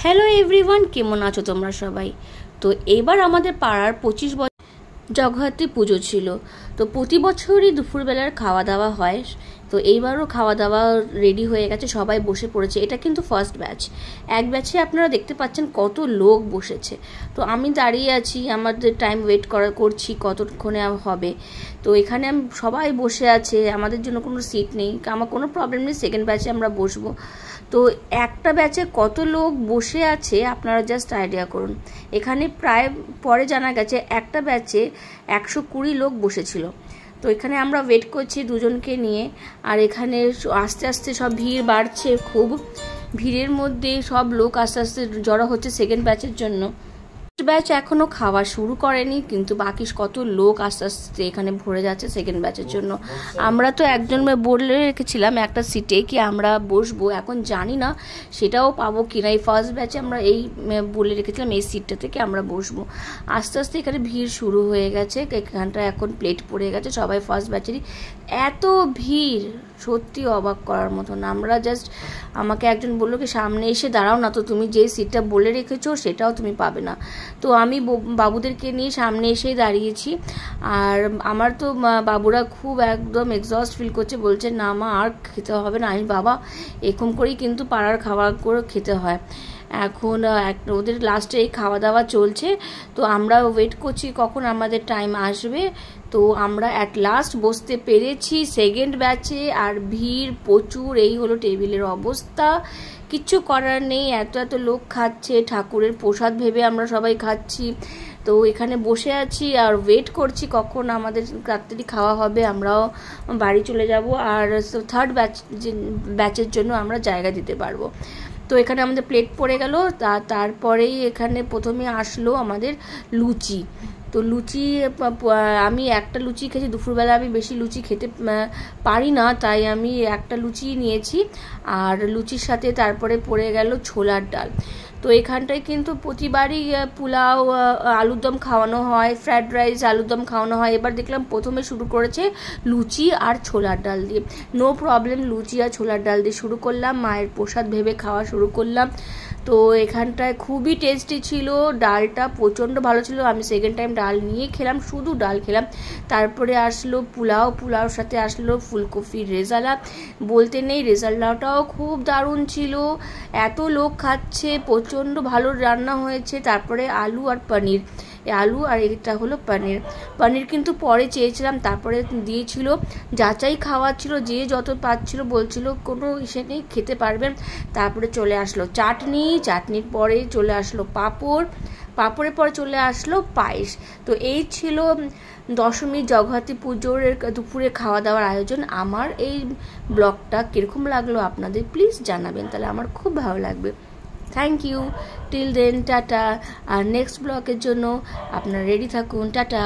Hello everyone, কেমন আছো তোমরা সবাই? তো এবার আমাদের পাড়ার 25 বছর জগদ্ধাত্রী পুজো ছিল। তো প্রতি বছরই দুপুরবেলার খাওয়া দাওয়া হয়। তো এইবারও খাওয়া দাওয়া রেডি হয়ে গেছে, সবাই বসে পড়েছে। এটা কিন্তু ফার্স্ট ব্যাচ। এক ব্যাচে আপনারা দেখতে পাচ্ছেন কত লোক বসেছে। তো আমি দাঁড়িয়ে আছি, আমাদের টাইম ওয়েট করছি কতক্ষণে হবে। তো এখানে সবাই বসে আছে, আমাদের জন্য কোনো সিট নেই, আমার কোনো প্রবলেম নেই, সেকেন্ড ব্যাচে আমরা বসবো। তো একটা ব্যাচে কত লোক বসে আছে আপনারা জাস্ট আইডিয়া করুন। এখানে প্রায় পরে জানা গেছে একটা ব্যাচে 120 লোক বসেছিল। তো এখানে আমরা ওয়েট করছি দুজনকে নিয়ে, আর এখানে আস্তে আস্তে সব ভিড় বাড়ছে, খুব ভিড়ের মধ্যে সব লোক আস্তে আস্তে জড়ো হচ্ছে সেকেন্ড ব্যাচের জন্য। ব্যাচ এখনো খাওয়া শুরু করেনি, কিন্তু বাকি কত লোক আস্তে আস্তে এখানে ভরে যাচ্ছে সেকেন্ড ব্যাচের জন্য। আমরা তো একজন বলে রেখেছিলাম একটা সিটে কি আমরা বসবো, এখন জানি না সেটাও পাবো কিনা। এই ফার্স্ট ব্যাচে আমরা এই বলে রেখেছিলাম এই সিটটা থেকে আমরা বসবো। আস্তে আস্তে এখানে ভিড় শুরু হয়ে গেছে, এখানটা এখন প্লেট পড়ে গেছে সবাই ফার্স্ট ব্যাচেরই। এত ভিড় সত্যি অবাক করার মতন। আমরা জাস্ট আমাকে একজন বললো কি সামনে এসে দাঁড়াও না, তো তুমি যে সিটটা বলে রেখেছো সেটাও তুমি পাবে না। তো আমি বাবুদেরকে নিয়ে সামনে এসেই দাঁড়িয়েছি, আর আমার তো বাবুরা খুব একদম এক্সস্ট ফিল করছে, বলছে না মা আর খেতে হবে না। আমি বাবা এরকম করেই কিন্তু পাড়ার খাবার করে খেতে হয়। এখন ওদের লাস্টে এই খাওয়া দাওয়া চলছে, তো আমরা ওয়েট করছি কখন আমাদের টাইম আসবে। তো আমরা অ্যাট লাস্ট বসতে পেরেছি সেকেন্ড ব্যাচে, আর ভিড় প্রচুর। এই হলো টেবিলের অবস্থা, কিচ্ছু করার নেই, এত এত লোক খাচ্ছে, ঠাকুরের প্রসাদ ভেবে আমরা সবাই খাচ্ছি। তো এখানে বসে আছি আর ওয়েট করছি কখন আমাদের রাত্রি খাওয়া হবে, আমরাও বাড়ি চলে যাব, আর থার্ড ব্যাচের জন্য আমরা জায়গা দিতে পারবো। তো এখানে আমাদের প্লেট পড়ে গেল, তারপরেই এখানে প্রথমে আসলো আমাদের লুচি। তো লুচি আমি একটা লুচি খেয়েছি, দুপুরবেলা আমি বেশি লুচি খেতে পারি না, তাই আমি একটা লুচি নিয়েছি। আর লুচির সাথে তারপরে পড়ে গেল ছোলার ডাল। তো এখানটায় কিন্তু প্রতিবারই পোলাও আলুর দম খাওয়ানো হয়, ফ্রায়েড রাইস আলুর দম খাওয়ানো হয়। এবার দেখলাম প্রথমে শুরু করেছে লুচি আর ছোলার ডাল দিয়ে। নো প্রবলেম, লুচি আর ছোলার ডাল দিয়ে শুরু করলাম, মায়ের প্রসাদ ভেবে খাওয়া শুরু করলাম। তো এখানটায় খুবই টেস্টি ছিল, ডালটা প্রচণ্ড ভালো ছিল। আমি সেকেন্ড টাইম ডাল নিয়ে খেলাম, শুধু ডাল খেলাম। তারপরে আসলো পোলাওর সাথে আসলো ফুলকপির রেজালা, বলতে নেই রেজালাটাও খুব দারুণ ছিল। এত লোক খাচ্ছে, প্রচণ্ড ভালো রান্না হয়েছে। তারপরে আলু আর পনির, আলু আর এটা হলো পনির কিন্তু পরে চেয়েছিলাম, তারপরে দিয়েছিল। যাচাই খাওয়া ছিল, যে যত পাচ্ছিল বলছিল কোনো ইসে নেই, খেতে পারবেন। তারপরে চলে আসলো চাটনির পরে চলে আসলো পাঁপড়ের পরে চলে আসলো পায়েস। তো এই ছিল দশমী জগদ্ধাত্রী পুজোর দুপুরে খাওয়া দাওয়ার আয়োজন। আমার এই ব্লগটা কীরকম লাগলো আপনাদের প্লিজ জানাবেন, তাহলে আমার খুব ভালো লাগবে। Thank you, till then tata. আর নেক্সট ব্লগের জন্য আপনারা রেডি থাকুন, টাটা।